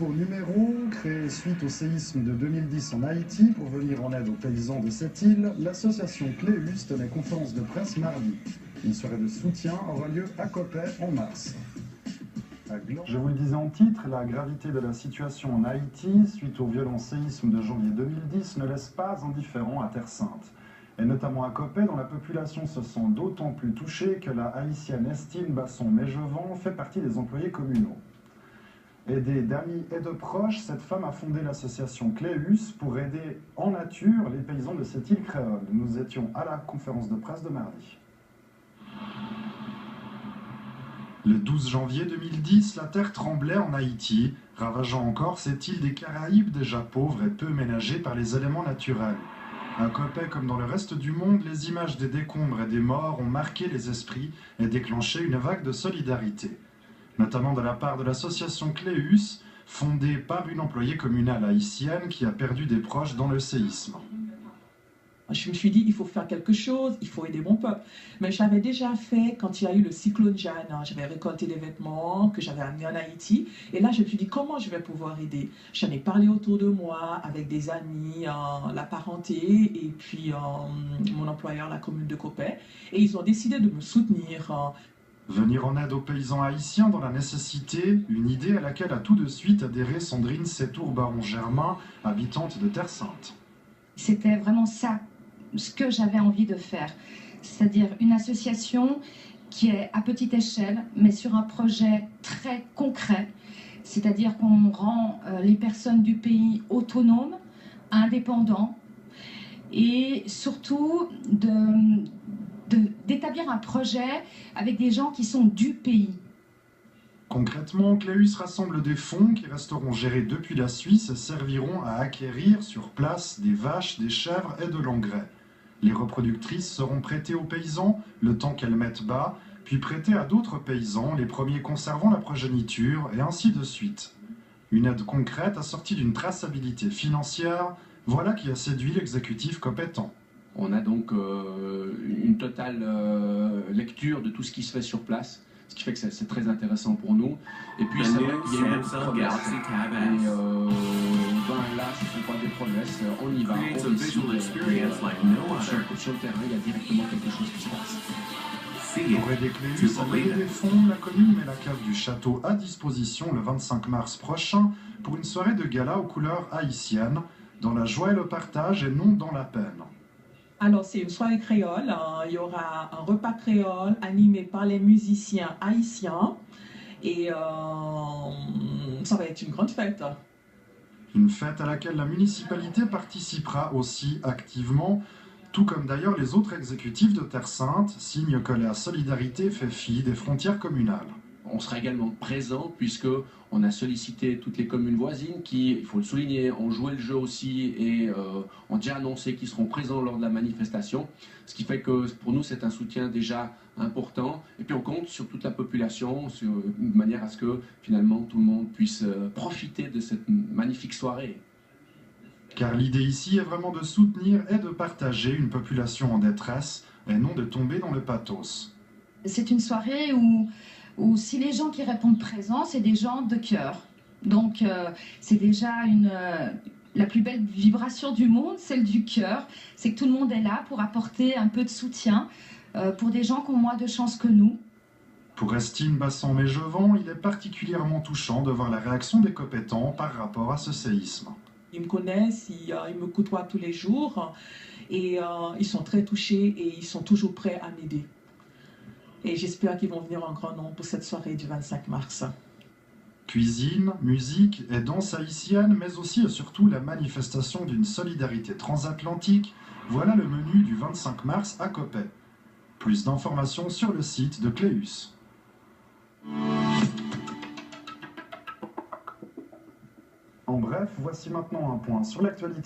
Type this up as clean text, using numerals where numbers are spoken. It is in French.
nouveau numéro, créé suite au séisme de 2010 en Haïti pour venir en aide aux paysans de cette île, l'association Cléus tenait conférence de presse mardi. Une soirée de soutien aura lieu à Coppet en mars. Je vous le disais en titre, la gravité de la situation en Haïti, suite au violent séisme de janvier 2010, ne laisse pas indifférent à Terre Sainte. Et notamment à Coppet, dont la population se sent d'autant plus touchée que la haïtienne Estine Basson-Méjevant fait partie des employés communaux. Aidée d'amis et de proches, cette femme a fondé l'association Cléus pour aider en nature les paysans de cette île créole. Nous étions à la conférence de presse de mardi. Le 12 janvier 2010, la terre tremblait en Haïti, ravageant encore cette île des Caraïbes déjà pauvre et peu ménagée par les éléments naturels. À Coppet, comme dans le reste du monde, les images des décombres et des morts ont marqué les esprits et déclenché une vague de solidarité. Notamment de la part de l'association Cléus, fondée par une employée communale haïtienne qui a perdu des proches dans le séisme. Je me suis dit, il faut faire quelque chose, il faut aider mon peuple. Mais j'avais déjà fait, quand il y a eu le cyclone Jeanne, j'avais récolté des vêtements que j'avais amenés en Haïti. Et là, je me suis dit, comment je vais pouvoir aider? J'en ai parlé autour de moi, avec des amis, la parenté, et puis mon employeur, la commune de Coppet. Et ils ont décidé de me soutenir. Venir en aide aux paysans haïtiens dans la nécessité, une idée à laquelle a tout de suite adhéré Sandrine Sétour-Baron-Germain, habitante de Terre Sainte. C'était vraiment ça, ce que j'avais envie de faire, c'est-à-dire une association qui est à petite échelle, mais sur un projet très concret, c'est-à-dire qu'on rend les personnes du pays autonomes, indépendants, et surtout d'établir un projet avec des gens qui sont du pays. Concrètement, Cléus rassemble des fonds qui resteront gérés depuis la Suisse et serviront à acquérir sur place des vaches, des chèvres et de l'engrais. Les reproductrices seront prêtées aux paysans le temps qu'elles mettent bas, puis prêtées à d'autres paysans, les premiers conservant la progéniture, et ainsi de suite. Une aide concrète assortie d'une traçabilité financière, voilà qui a séduit l'exécutif compétent. On a donc une totale lecture de tout ce qui se fait sur place. Ce qui fait que c'est très intéressant pour nous. Et puis c'est vrai qu'il y a eu beaucoup de progrès. Et là, ce ne sont pas des progrès, on y va, on décide. Sur le terrain, il y a directement quelque chose qui se passe. Pour aider Cléus à lever des fonds, la commune met la cave du château à disposition le 25 mars prochain pour une soirée de gala aux couleurs haïtiennes, dans la joie et le partage et non dans la peine. Alors, c'est une soirée créole. Il y aura un repas créole animé par les musiciens haïtiens. Et ça va être une grande fête. Une fête à laquelle la municipalité participera aussi activement, tout comme d'ailleurs les autres exécutifs de Terre Sainte, signe que la solidarité fait fi des frontières communales. On sera également présent puisqu'on a sollicité toutes les communes voisines qui, il faut le souligner, ont joué le jeu aussi et ont déjà annoncé qu'ils seront présents lors de la manifestation. Ce qui fait que pour nous c'est un soutien déjà important. Et puis on compte sur toute la population, de manière à ce que finalement tout le monde puisse profiter de cette magnifique soirée. Car l'idée ici est vraiment de soutenir et de partager une population en détresse et non de tomber dans le pathos. C'est une soirée où si les gens qui répondent présents, c'est des gens de cœur. Donc c'est déjà la plus belle vibration du monde, celle du cœur. C'est que tout le monde est là pour apporter un peu de soutien pour des gens qui ont moins de chance que nous. Pour Estine Basson-Méjevant, il est particulièrement touchant de voir la réaction des compétents par rapport à ce séisme. Ils me connaissent, ils me côtoient tous les jours et ils sont très touchés et ils sont toujours prêts à m'aider. Et j'espère qu'ils vont venir en grand nombre pour cette soirée du 25 mars. Cuisine, musique et danse haïtienne, mais aussi et surtout la manifestation d'une solidarité transatlantique, voilà le menu du 25 mars à Coppet. Plus d'informations sur le site de Cléus. En bref, voici maintenant un point sur l'actualité.